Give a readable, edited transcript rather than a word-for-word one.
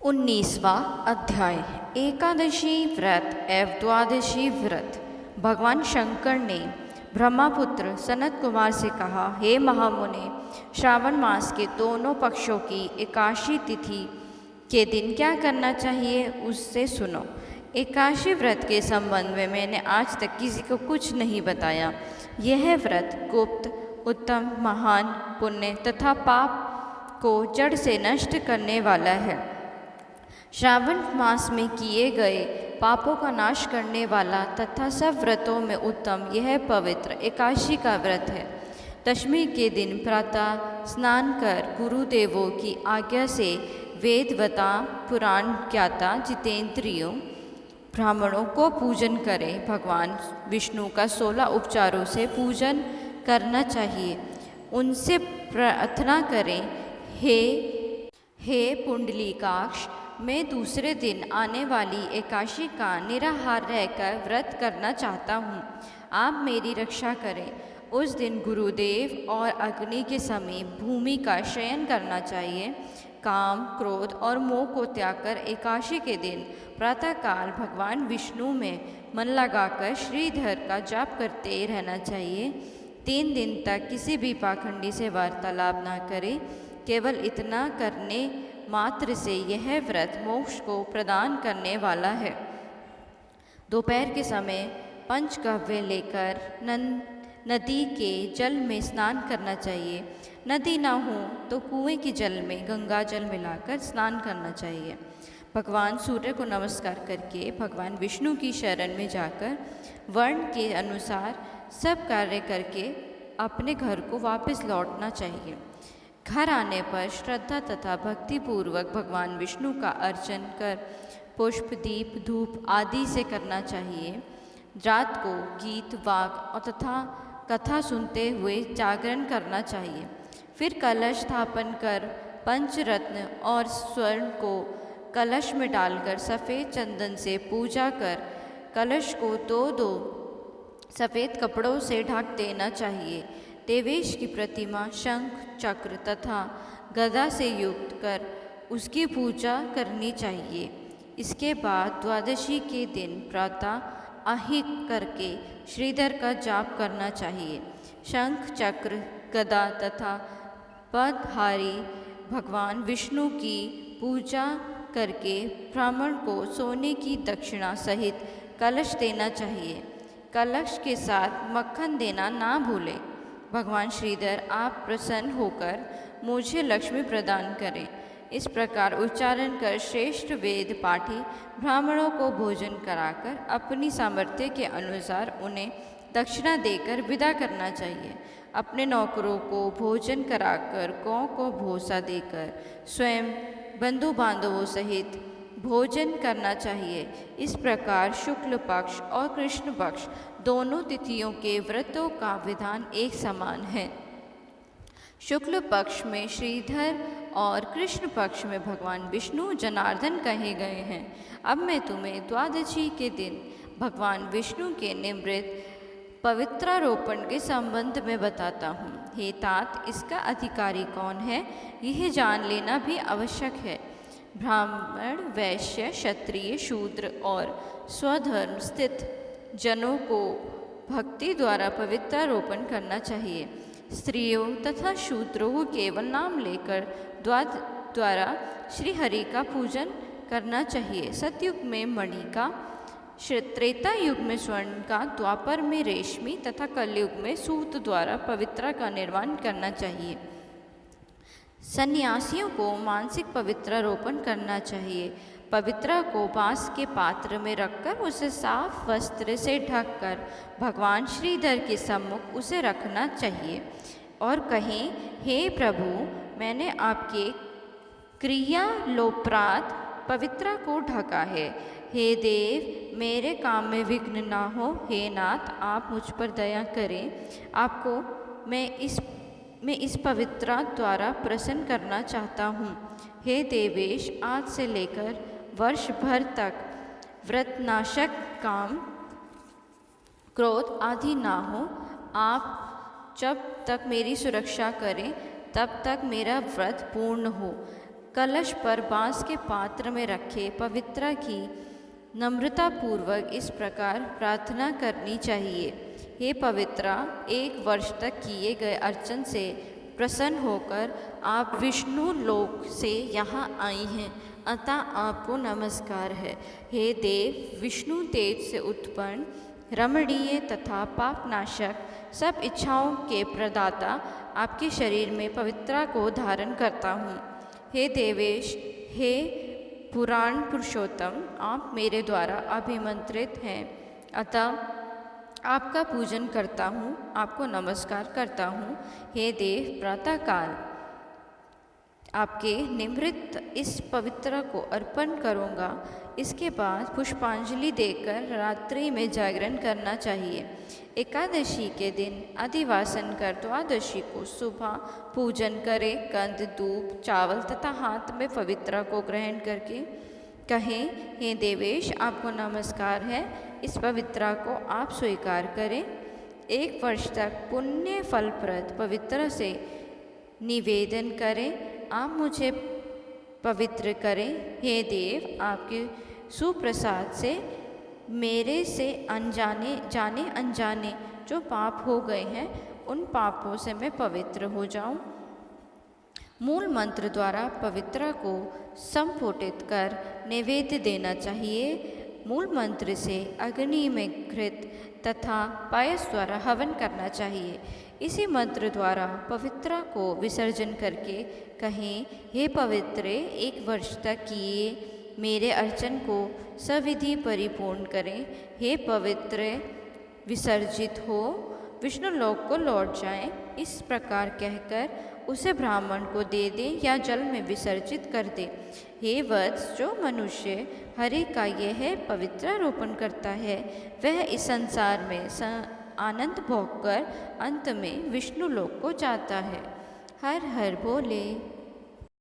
19वां अध्याय एकादशी व्रत एवं द्वादशी व्रत। भगवान शंकर ने ब्रह्मपुत्र सनत कुमार से कहा, हे महामुने, श्रावण मास के दोनों पक्षों की एकादशी तिथि के दिन क्या करना चाहिए उससे सुनो। एकादशी व्रत के संबंध में मैंने आज तक किसी को कुछ नहीं बताया। यह व्रत गुप्त, उत्तम, महान, पुण्य तथा पाप को जड़ से नष्ट करने वाला है। श्रावण मास में किए गए पापों का नाश करने वाला तथा सब व्रतों में उत्तम यह पवित्र एकादशी का व्रत है। दशमी के दिन प्रातः स्नान कर गुरुदेवों की आज्ञा से वेदवता, पुराण ज्ञाता, जितेंद्रियों ब्राह्मणों को पूजन करें। भगवान विष्णु का 16 उपचारों से पूजन करना चाहिए। उनसे प्रार्थना करें, हे पुंडलीकाक्ष, मैं दूसरे दिन आने वाली एकादशी का निराहार रहकर व्रत करना चाहता हूँ। आप मेरी रक्षा करें। उस दिन गुरुदेव और अग्नि के समीप भूमि का शयन करना चाहिए। काम, क्रोध और मोह को त्याग कर एकादशी के दिन प्रातःकाल भगवान विष्णु में मन लगाकर श्रीधर का जाप करते रहना चाहिए। 3 दिन तक किसी भी पाखंडी से वार्तालाप न करें। केवल इतना करने मात्र से यह व्रत मोक्ष को प्रदान करने वाला है। दोपहर के समय पंचगव्य लेकर नदी के जल में स्नान करना चाहिए। नदी ना हो तो कुएं के जल में गंगा जल मिलाकर स्नान करना चाहिए। भगवान सूर्य को नमस्कार करके भगवान विष्णु की शरण में जाकर वर्ण के अनुसार सब कार्य करके अपने घर को वापस लौटना चाहिए। घर आने पर श्रद्धा तथा भक्ति पूर्वक भगवान विष्णु का अर्चन कर पुष्प, दीप, धूप आदि से करना चाहिए। रात को गीत, वाक तथा कथा सुनते हुए जागरण करना चाहिए। फिर कलश स्थापन कर पंचरत्न और स्वर्ण को कलश में डालकर सफ़ेद चंदन से पूजा कर कलश को दो सफ़ेद कपड़ों से ढक देना चाहिए। देवेश की प्रतिमा शंख, चक्र तथा गदा से युक्त कर उसकी पूजा करनी चाहिए। इसके बाद द्वादशी के दिन प्रातः आहिक करके श्रीधर का जाप करना चाहिए। शंख, चक्र, गदा तथा पदहारी भगवान विष्णु की पूजा करके ब्राह्मण को सोने की दक्षिणा सहित कलश देना चाहिए। कलश के साथ मक्खन देना ना भूलें। भगवान श्रीधर, आप प्रसन्न होकर मुझे लक्ष्मी प्रदान करें। इस प्रकार उच्चारण कर श्रेष्ठ वेद पाठी ब्राह्मणों को भोजन कराकर अपनी सामर्थ्य के अनुसार उन्हें दक्षिणा देकर विदा करना चाहिए। अपने नौकरों को भोजन कराकर गौ को भूसा देकर स्वयं बंधु बांधवों सहित भोजन करना चाहिए। इस प्रकार शुक्ल पक्ष और कृष्ण पक्ष दोनों तिथियों के व्रतों का विधान एक समान है। शुक्ल पक्ष में श्रीधर और कृष्ण पक्ष में भगवान विष्णु जनार्दन कहे गए हैं। अब मैं तुम्हें द्वादशी के दिन भगवान विष्णु के निवृत्त पवित्रारोपण के संबंध में बताता हूँ। हे तात, इसका अधिकारी कौन है यह जान लेना भी आवश्यक है। ब्राह्मण, वैश्य, क्षत्रिय, शूद्र और स्वधर्म स्थित जनों को भक्ति द्वारा पवित्रारोपण करना चाहिए। स्त्रियों तथा शूद्रों को केवल नाम लेकर द्वारा श्री हरि का पूजन करना चाहिए। सतयुग में मणि का, त्रेता युग में स्वर्ण का, द्वापर में रेशमी तथा कलयुग में सूत द्वारा पवित्रा का निर्माण करना चाहिए। सन्यासियों को मानसिक पवित्रारोपण करना चाहिए। पवित्रा को बांस के पात्र में रखकर उसे साफ वस्त्र से ढककर भगवान श्रीधर के सम्मुख उसे रखना चाहिए और कहें, हे प्रभु, मैंने आपके क्रियालोपराध पवित्रा को ढका है। हे देव, मेरे काम में विघ्न ना हो। हे नाथ, आप मुझ पर दया करें। आपको मैं इस पवित्रा द्वारा प्रसन्न करना चाहता हूँ। हे देवेश, आज से लेकर वर्ष भर तक व्रतनाशक काम, क्रोध आदि ना हो। आप जब तक मेरी सुरक्षा करें तब तक मेरा व्रत पूर्ण हो। कलश पर बांस के पात्र में रखे पवित्रा की नम्रतापूर्वक इस प्रकार प्रार्थना करनी चाहिए। हे पवित्रा, 1 वर्ष तक किए गए अर्चन से प्रसन्न होकर आप विष्णु लोक से यहाँ आई हैं, अतः आपको नमस्कार है। हे देव, विष्णु तेज से उत्पन्न रमणीय तथा पापनाशक सब इच्छाओं के प्रदाता आपके शरीर में पवित्रा को धारण करता हूँ। हे देवेश, हे पुराण पुरुषोत्तम, आप मेरे द्वारा अभिमंत्रित हैं, अतः आपका पूजन करता हूँ, आपको नमस्कार करता हूँ। हे देव, प्रातःकाल आपके निमृत इस पवित्र को अर्पण करूँगा। इसके बाद पुष्पांजलि देकर रात्रि में जागरण करना चाहिए। एकादशी के दिन अधिवासन कर द्वादशी को सुबह पूजन करें। कंद, दूब, चावल तथा हाथ में पवित्रा को ग्रहण करके कहें, हे देवेश, आपको नमस्कार है, इस पवित्रा को आप स्वीकार करें। 1 वर्ष तक पुण्य फलप्रद पवित्र से निवेदन करें, आप मुझे पवित्र करें। हे देव, आपके सुप्रसाद से मेरे से जाने अनजाने जो पाप हो गए हैं, उन पापों से मैं पवित्र हो जाऊं। मूल मंत्र द्वारा पवित्रा को संपुटित कर नैवेद्य देना चाहिए। मूल मंत्र से अग्नि में घृत तथा पायस द्वारा हवन करना चाहिए। इसी मंत्र द्वारा पवित्रा को विसर्जन करके कहें, हे पवित्रे, 1 वर्ष तक किए मेरे अर्चन को सविधि परिपूर्ण करें। हे पवित्रे, विसर्जित हो विष्णु लोक को लौट जाएं। इस प्रकार कहकर उसे ब्राह्मण को दे दें या जल में विसर्जित कर दें। हे वत्स, जो मनुष्य हरि का यह पवित्रारोपण करता है, वह इस संसार में आनंद भोगकर अंत में विष्णु लोक को जाता है। हर हर बोले।